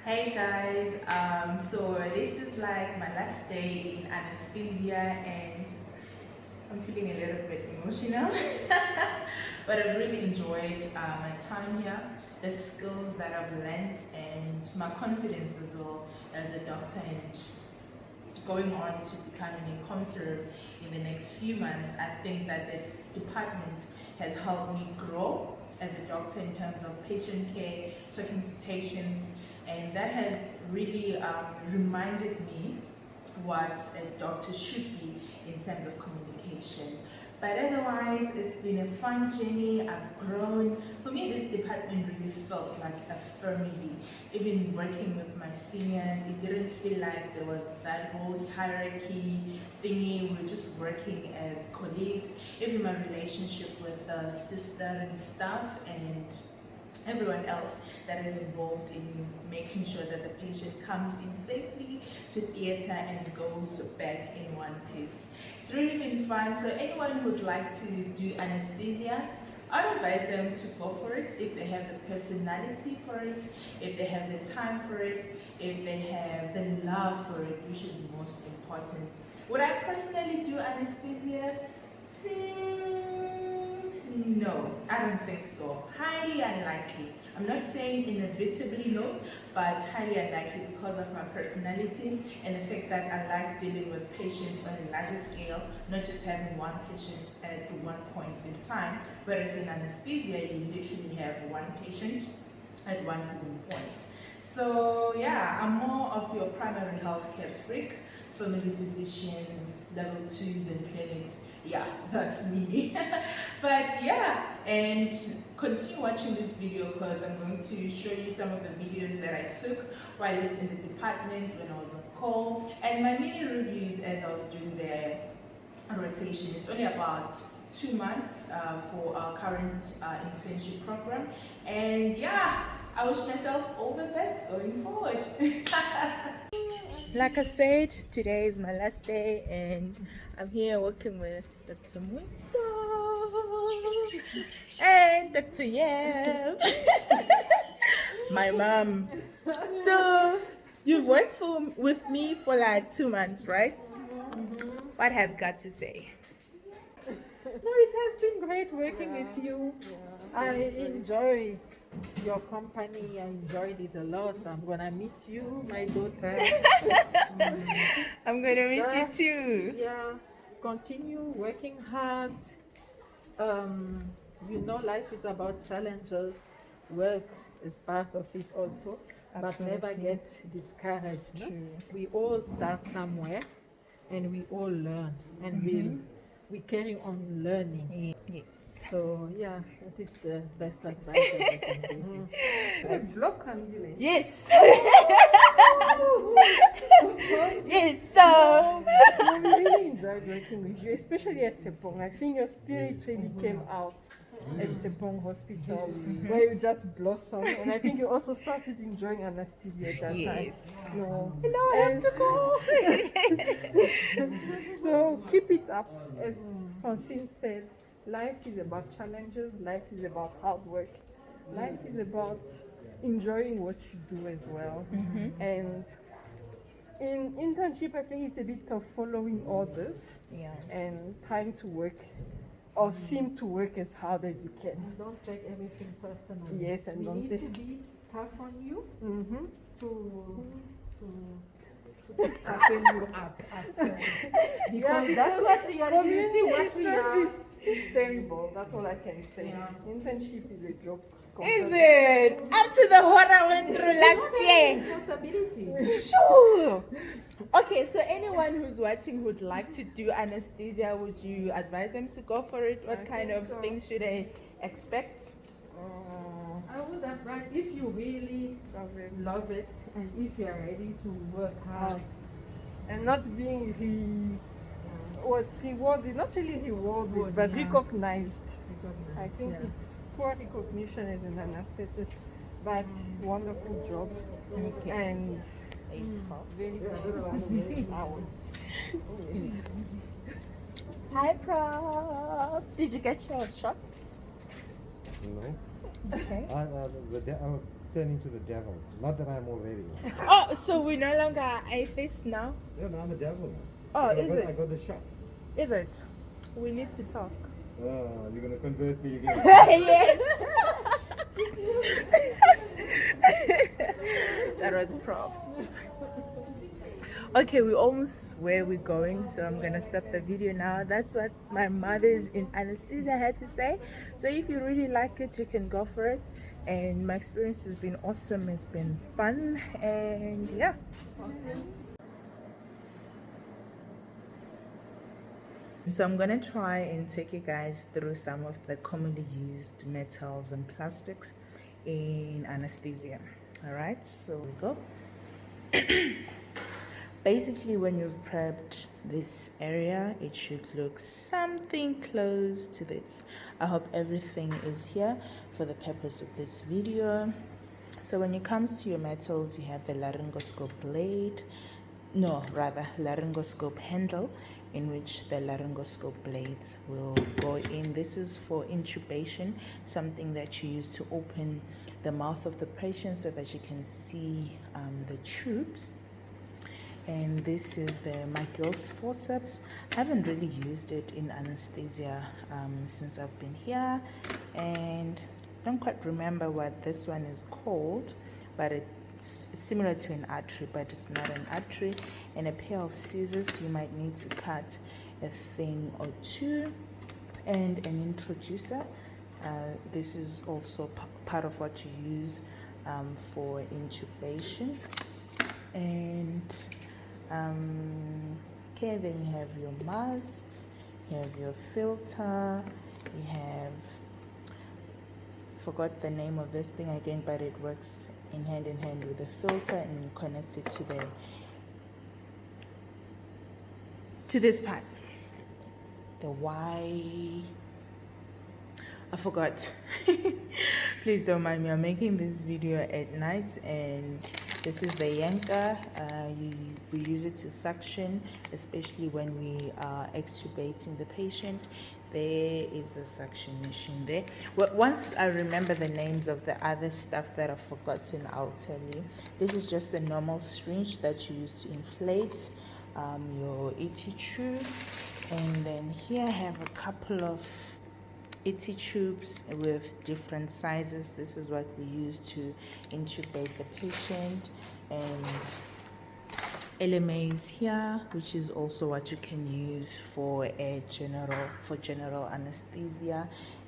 Hey guys, so this is like my last day in anesthesia and I'm feeling a little bit emotional. But I've really enjoyed my time here, the skills that I've learned and my confidence as well as a doctor and going on to becoming a conserv in the next few months. I think that the department has helped me grow as a doctor in terms of patient care, talking to patients, and that has really reminded me what a doctor should be in terms of communication. But otherwise, it's been a fun journey. I've grown. For me, this department really felt like a family. Even working with my seniors, it didn't feel like there was that whole hierarchy thingy. We were just working as colleagues. Even my relationship with the sister and staff and everyone else that is involved in making sure that the patient comes in safely to theatre and goes back in one piece. It's really been fun. So anyone who'd like to do anesthesia, I would advise them to go for it if they have the personality for it, if they have the time for it, if they have the love for it, which is most important. Would I personally do anesthesia? No, I don't think so. Highly unlikely. I'm not saying inevitably no, but highly unlikely because of my personality and the fact that I like dealing with patients on a larger scale, not just having one patient at one point in time. Whereas in anesthesia, you literally have one patient at one given point. So yeah, I'm more of your primary healthcare freak, family physicians, level 2s and clinics. Yeah, that's me. But yeah, and continue watching this video because I'm going to show you some of the videos that I took while I was in the department when I was on call and my mini reviews as I was doing the rotation. It's only about 2 months for our current internship program, and yeah, I wish myself all the best going forward. Like I said, today is my last day and I'm here working with Dr. Musa and Dr. Yeb, my mom. So you've worked with me for like 2 months, right? What have you got to say? No, it has been great working with you. I enjoy your company. I enjoyed it a lot. I'm gonna miss you, my daughter. I'm gonna miss you too. Yeah, continue working hard. Life is about challenges. Work is part of it also, but never Absolutely. get discouraged. No? True. We all start somewhere, and we all learn, and we carry on learning. Yes. So yeah, that is the best advice that I can give you. Let's block and Yes. Yes. So. we really enjoyed working with you, especially at Sepong. I think your spirit really came out at Sepong Hospital, where you just blossomed, and I think you also started enjoying anesthesia at that Yes. time. So, No, I have to go. so keep it up. As Francine said, life is about challenges, life is about hard work, life is about enjoying what you do as well. And in internship, I think it's a bit of following orders Yeah. and trying to work or seem to work as hard as you can. And don't take everything personally. Yes, and we don't need take- to be tough on you Mm-hmm. to toughen you up. Because that's what we are. You see what we are. Service is terrible. That's all I can say. Yeah. Internship is a joke. Is it? Up to the horror I went through last year. Responsibilities. Sure. Okay, so anyone who's watching who'd like to do anesthesia, would you advise them to go for it? What I kind think of so. things should they expect? I would advise if you really love it and if you are ready to work hard. And not being rewarded, not really rewarded, but Yeah. recognized. Because, I think yeah. it's poor recognition as an anesthetist, but wonderful job Okay. and very good hours. Hi, Prof. Did you get your shots? No. Okay. turn into the devil. Not that I'm already. Oh, so we no longer are atheists now? Yeah, no, I'm a devil now. Oh, Because is I it? got the shot. Is it? We need to talk. You're gonna convert me again. Yes. That was prof. Okay, we're almost where we're going, so I'm gonna stop the video now. That's what my mother's in anesthesia had to say. So if you really like it, you can go for it. And my experience has been awesome. It's been fun, and yeah. So I'm gonna try and take you guys through some of the commonly used metals and plastics in anesthesia. All right, so we go. Basically, when you've prepped this area, it should look something close to this. I hope everything is here for the purpose of this video. So when it comes to your metals, you have the laryngoscope blade, laryngoscope handle, in which the laryngoscope blades will go in. This is for intubation, something that you use to open the mouth of the patient so that you can see the tubes. And this is the McGill's forceps. I haven't really used it in anesthesia since I've been here, and I don't quite remember what this one is called, but it's similar to an artery, but it's not an artery. And a pair of scissors, you might need to cut a thing or two, and an introducer. This is also part of what you use for intubation. And okay, then you have your masks, you have your filter, you have, forgot the name of this thing again, but it works in hand with the filter, and you connect it to this part, the Y, I forgot. Please don't mind me, I'm making this video at night, and this is the yanker. We use it to suction, especially when we are extubating the patient. There is the suction machine there. Well, once I remember the names of the other stuff that I've forgotten, I'll tell you. This is just a normal syringe that you use to inflate your ET tube. And then here I have a couple of ET tubes with different sizes. This is what we use to intubate the patient. And LMAs here, which is also what you can use for general anesthesia,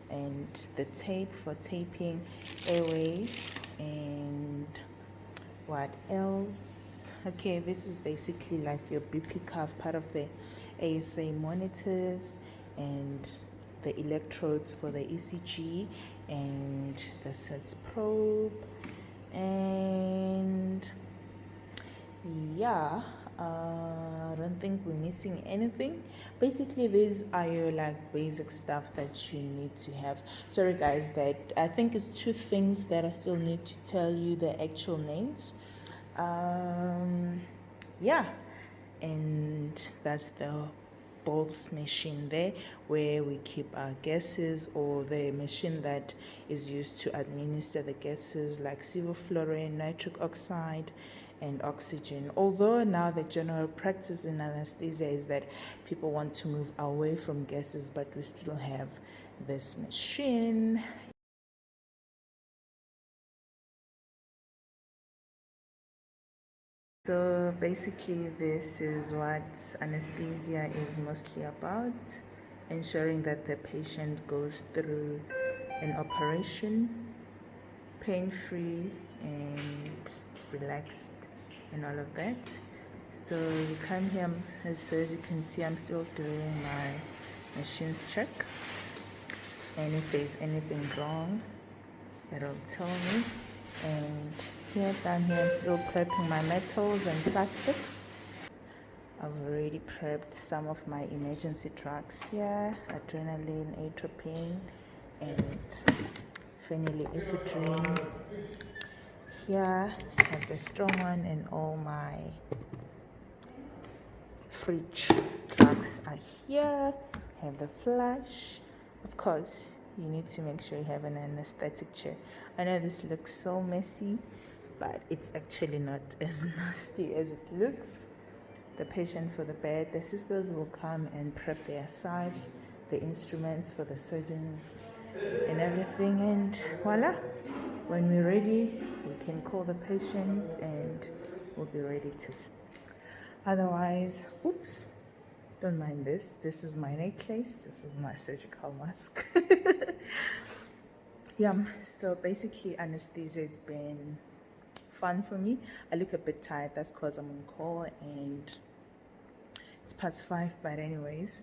and the tape for taping airways. And what else? Okay, this is basically like your BP cuff, part of the ASA monitors, and the electrodes for the ECG, and the SETS probe. And yeah, I don't think we're missing anything. Basically, these are your like basic stuff that you need to have. Sorry guys, that I think it's two things that I still need to tell you the actual names. Yeah, and that's the bolts machine there, where we keep our gases, or the machine that is used to administer the gases like sevoflurane, nitric oxide, and oxygen. Although now the general practice in anesthesia is that people want to move away from gases, but we still have this machine. So basically, this is what anesthesia is mostly about: ensuring that the patient goes through an operation pain-free and relaxed and all of that. So you come here, so as you can see, I'm still doing my machines check, and if there's anything wrong, it'll tell me. And here, down here, I'm still prepping my metals and plastics. I've already prepped some of my emergency drugs here: adrenaline, atropine, and phenylephrine. Here I have the strong one, and all my fridge drugs are here. I have the flash, of course. you need to make sure you have an anesthetic chair. I know this looks so messy, but it's actually not as nasty as it looks. The patient for the bed, the sisters will come and prep their side, the instruments for the surgeons and everything, and voila, when we're ready we can call the patient and we'll be ready to see. Otherwise, oops, don't mind this. This is my necklace. This is my surgical mask. Yeah, so basically anesthesia has been fun for me. I look a bit tired. That's because I'm on call and it's past 5, but anyways.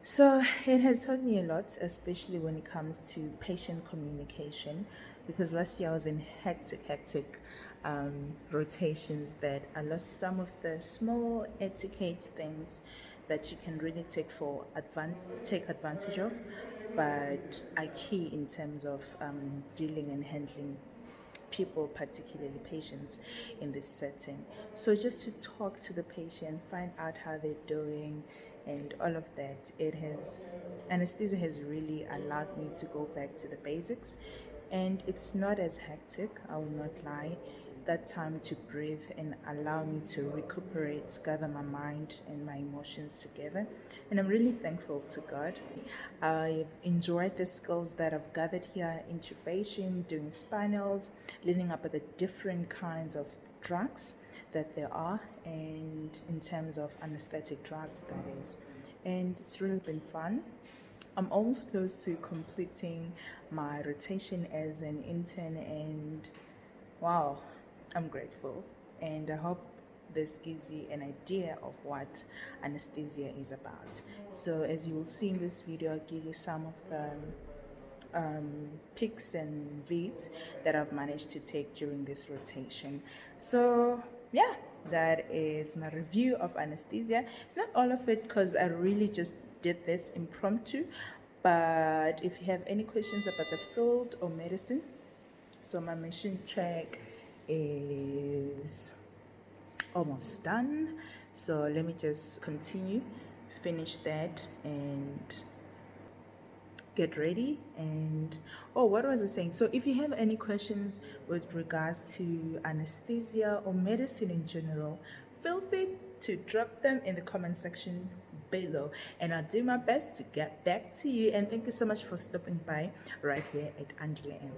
So it has taught me a lot, especially when it comes to patient communication, because last year I was in hectic rotations that I lost some of the small etiquette things that you can really take advantage of, but are key in terms of dealing and handling people, particularly patients, in this setting. So just to talk to the patient, find out how they're doing, and all of that, anesthesia has really allowed me to go back to the basics, and it's not as hectic, I will not lie. That time to breathe and allow me to recuperate, gather my mind and my emotions together. And I'm really thankful to God. I've enjoyed the skills that I've gathered here: intubation, doing spinals, leading up at the different kinds of drugs that there are, and in terms of anesthetic drugs, that is. And it's really been fun. I'm almost close to completing my rotation as an intern, and wow, I'm grateful. And I hope this gives you an idea of what anesthesia is about. So as you will see in this video, I'll give you some of the pics and vids that I've managed to take during this rotation. So yeah, that is my review of anesthesia. It's not all of it because I really just did this impromptu, but if you have any questions about the field or medicine, so my mission check is almost done, so let me just finish that and get ready. And oh, what was I saying? So if you have any questions with regards to anesthesia or medicine in general, feel free to drop them in the comment section below, and I'll do my best to get back to you. And thank you so much for stopping by right here at Angela M.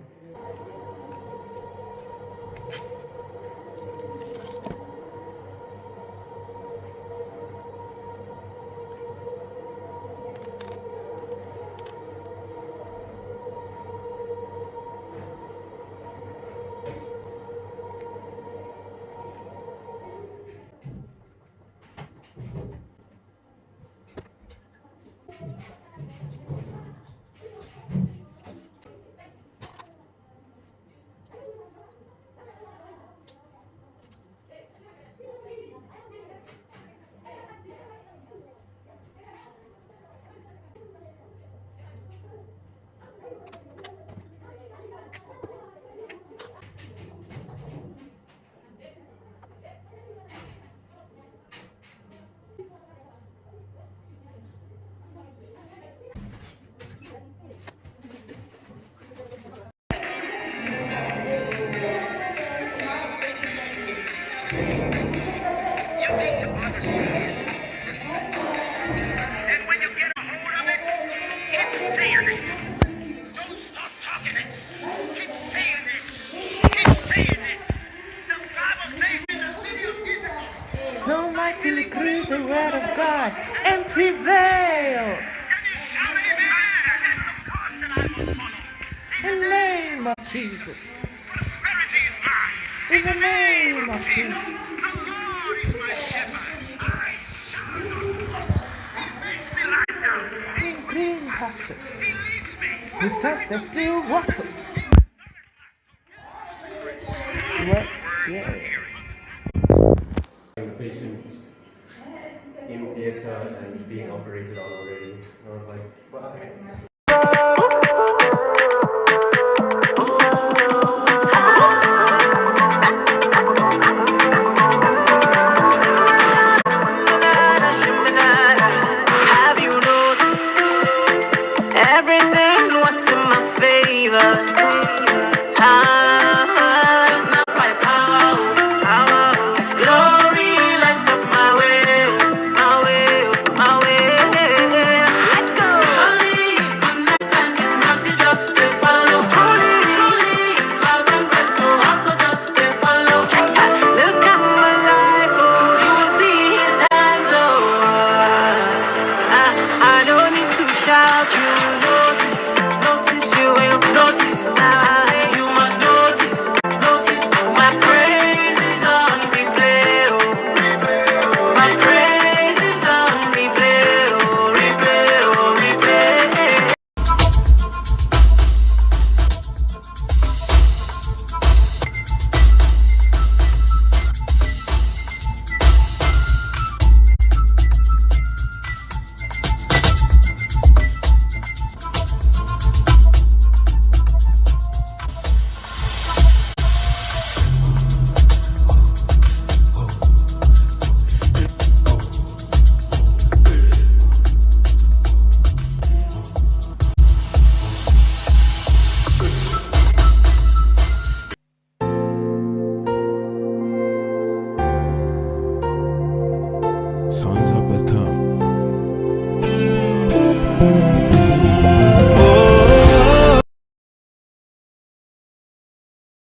So mightily grew the word of God and prevailed. In the name of Jesus. In the name of Jesus. In green pastures. He says the still waters. What? Yeah. The patient in theater and being operated on already. I was like, wow.